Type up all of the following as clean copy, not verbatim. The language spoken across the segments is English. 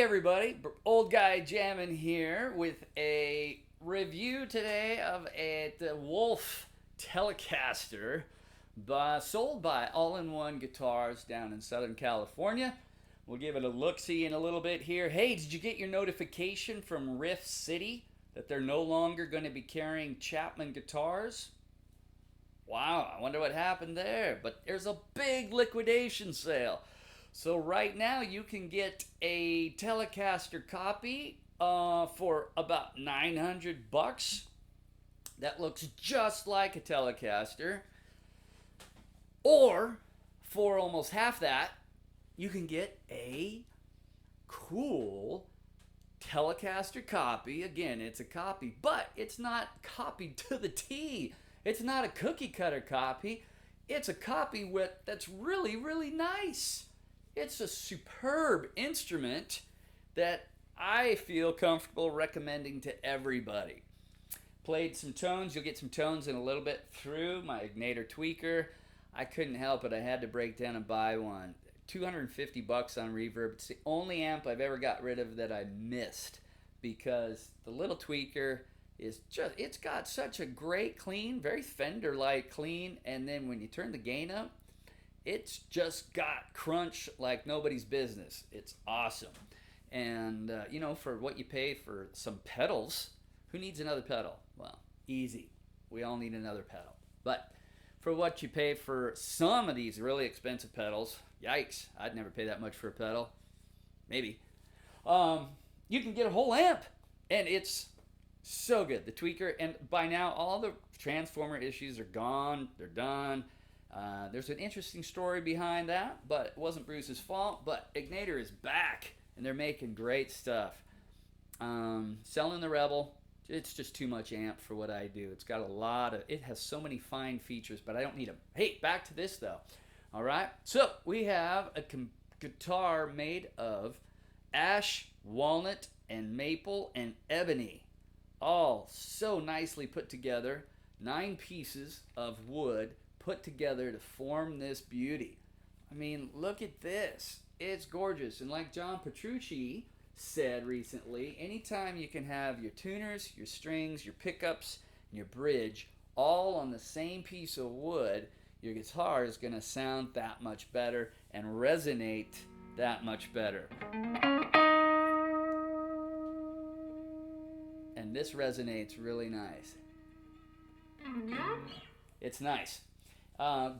everybody, old guy jamming here with a review today of the Wolf Telecaster, sold by All-in-One Guitars down in Southern California. We'll give it a look-see in a little bit here. Hey, did you get your notification from Riff City that they're no longer going to be carrying Chapman guitars? Wow, I wonder what happened there. But there's a big liquidation sale. So right now you can get a Telecaster copy for about 900 bucks. That looks just like a Telecaster. Or for almost half that, you can get a cool Telecaster copy. Again, it's a copy, but it's not copied to the T. It's not a cookie cutter copy. It's a copy that's really, really nice. It's a superb instrument that I feel comfortable recommending to everybody. Played some tones. You'll get some tones in a little bit through my Ignator tweaker. I couldn't help it. I had to break down and buy one. 250 bucks on Reverb. It's the only amp I've ever got rid of that I missed because the little tweaker it's got such a great clean, very Fender-like clean, and then when you turn the gain up, it's just got crunch like nobody's business. It's awesome. And, for what you pay for some pedals, who needs another pedal? Well, easy. We all need another pedal. But for what you pay for some of these really expensive pedals, yikes, I'd never pay that much for a pedal. Maybe. You can get a whole amp, and it's so good. The tweaker, and by now all the transformer issues are gone. They're done. There's an interesting story behind that, but it wasn't Bruce's fault. But Ignator is back, and they're making great stuff. Selling the Rebel, it's just too much amp for what I do. It's got it has so many fine features, but I don't need them. Hey, back to this though. All right, so we have a guitar made of ash, walnut, and maple, and ebony. All so nicely put together. 9 pieces of wood put together to form this beauty. I mean, look at this. It's gorgeous. And like John Petrucci said recently, anytime you can have your tuners, your strings, your pickups, and your bridge all on the same piece of wood, your guitar is going to sound that much better and resonate that much better. And this resonates really nice. It's nice.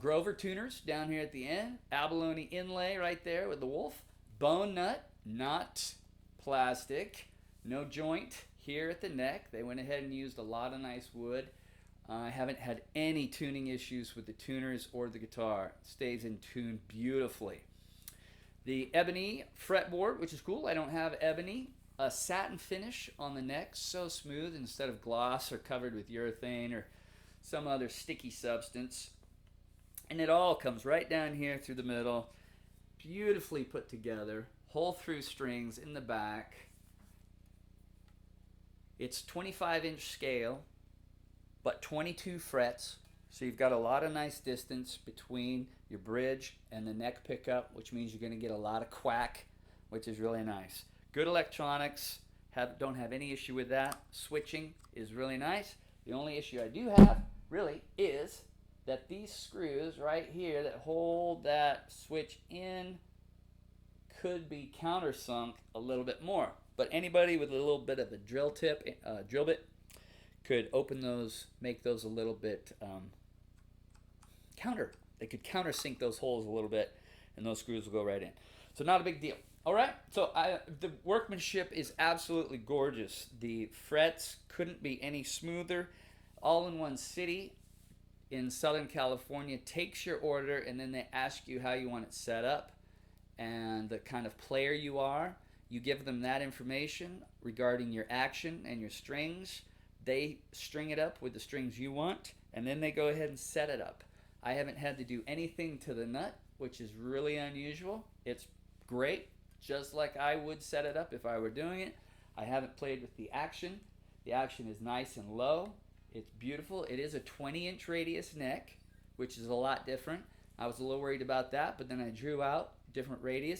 Grover tuners down here at the end. Abalone inlay right there with the Wolf. Bone nut, not plastic. No joint here at the neck. They went ahead and used a lot of nice wood. I haven't had any tuning issues with the tuners or the guitar. It stays in tune beautifully. The ebony fretboard, which is cool. I don't have ebony. A satin finish on the neck, so smooth instead of gloss or covered with urethane or some other sticky substance. And it all comes right down here through the middle, beautifully put together, hole through strings in the back. It's 25-inch scale, but 22 frets, so you've got a lot of nice distance between your bridge and the neck pickup, which means you're going to get a lot of quack, which is really nice. Good electronics, don't have any issue with that. Switching is really nice. The only issue I do have, really, is that these screws right here that hold that switch in could be countersunk a little bit more. But anybody with a little bit of a drill bit, could open those, make those a little bit They could countersink those holes a little bit, and those screws will go right in. So not a big deal. All right, so the workmanship is absolutely gorgeous. The frets couldn't be any smoother. All-in-One City in Southern California takes your order, and then they ask you how you want it set up and the kind of player you are. You give them that information regarding your action and your strings. They string it up with the strings you want, and then they go ahead and set it up. I haven't had to do anything to the nut, which is really unusual. It's great, just like I would set it up if I were doing it. I haven't played with the action. The action is nice and low. It's beautiful. It is a 20-inch radius neck, which is a lot different. I was a little worried about that, but then I drew out different radii,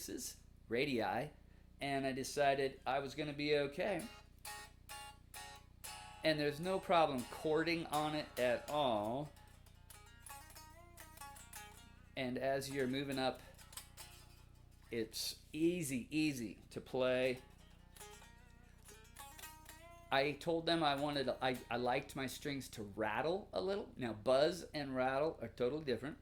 and I decided I was going to be okay. And there's no problem chording on it at all. And as you're moving up, it's easy to play. I told them I liked my strings to rattle a little. Now buzz and rattle are totally different.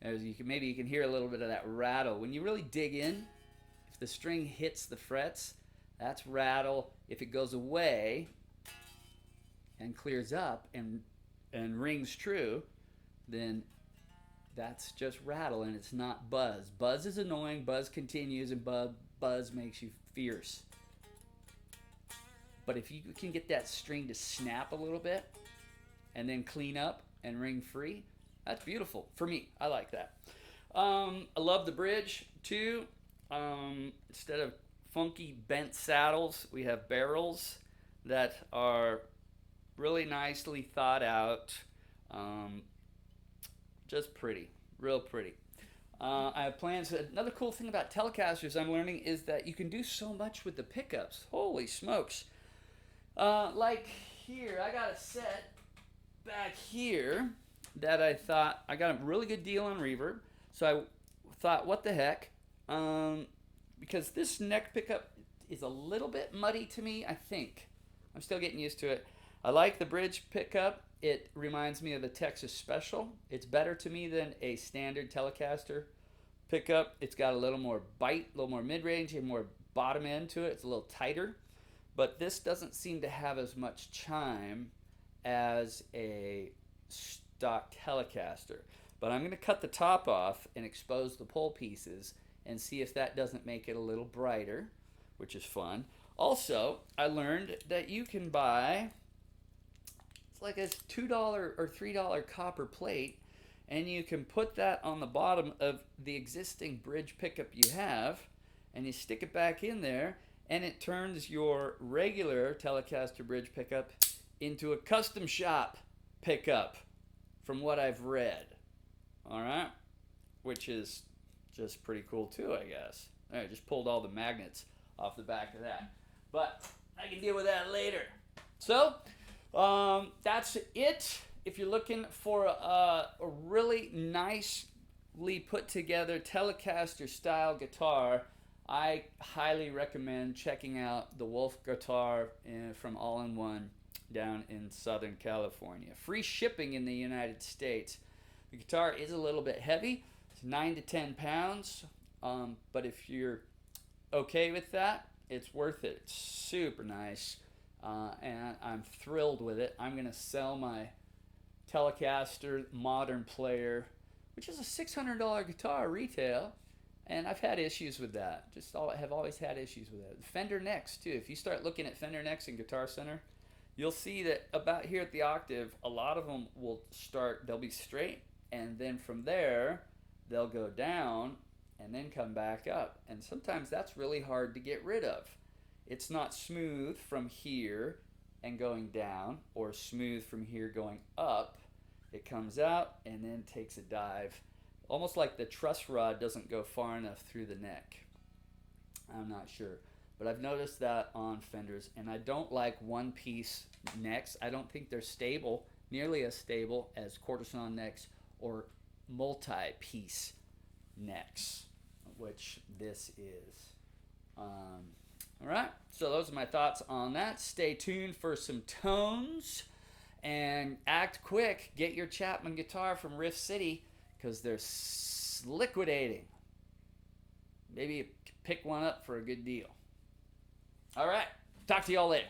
As maybe you can hear a little bit of that rattle. When you really dig in, if the string hits the frets, that's rattle. If it goes away and clears up and rings true, then that's just rattle and it's not buzz. Buzz is annoying, buzz continues, and buzz makes you fierce. But if you can get that string to snap a little bit and then clean up and ring free, that's beautiful. For me, I like that. I love the bridge too. Instead of funky bent saddles, we have barrels that are really nicely thought out. Just pretty, real pretty. I have plans. Another cool thing about Telecasters I'm learning is that you can do so much with the pickups. Holy smokes. Like here, I got a set back here that I thought I got a really good deal on reverb. So I thought, what the heck? Because this neck pickup is a little bit muddy to me, I think. I'm still getting used to it. I like the bridge pickup. It reminds me of the Texas Special. It's better to me than a standard Telecaster pickup. It's got a little more bite, a little more mid-range, and more bottom end to it. It's a little tighter. But this doesn't seem to have as much chime as a stock Telecaster. But I'm going to cut the top off and expose the pole pieces and see if that doesn't make it a little brighter, which is fun. Also, I learned that you can buy, it's like a $2 or $3 copper plate, and you can put that on the bottom of the existing bridge pickup you have, and you stick it back in there, and it turns your regular Telecaster bridge pickup into a custom shop pickup, from what I've read. All right, which is just pretty cool too, I guess. I just pulled all the magnets off the back of that, but I can deal with that later. So that's it. If you're looking for a really nicely put together Telecaster style guitar, I highly recommend checking out the Wolf guitar from All-in-One down in Southern California. Free shipping in the United States. The guitar is a little bit heavy. It's 9 to 10 pounds. But if you're okay with that, it's worth it. It's super nice. And I'm thrilled with it. I'm going to sell my Telecaster Modern Player, which is a $600 guitar retail. And I've had issues with that. Have always had issues with it. Fender necks, too. If you start looking at Fender necks in Guitar Center, you'll see that about here at the octave, a lot of them they'll be straight, and then from there, they'll go down and then come back up. And sometimes that's really hard to get rid of. It's not smooth from here and going down, or smooth from here going up. It comes out and then takes a dive. Almost like the truss rod doesn't go far enough through the neck. I'm not sure. But I've noticed that on Fenders, and I don't like one-piece necks. I don't think they're stable, nearly as stable as Quarterson necks or multi-piece necks, which this is. All right, so those are my thoughts on that. Stay tuned for some tones, and act quick. Get your Chapman guitar from Riff City, because they're liquidating. Maybe pick one up for a good deal. All right. Talk to y'all later.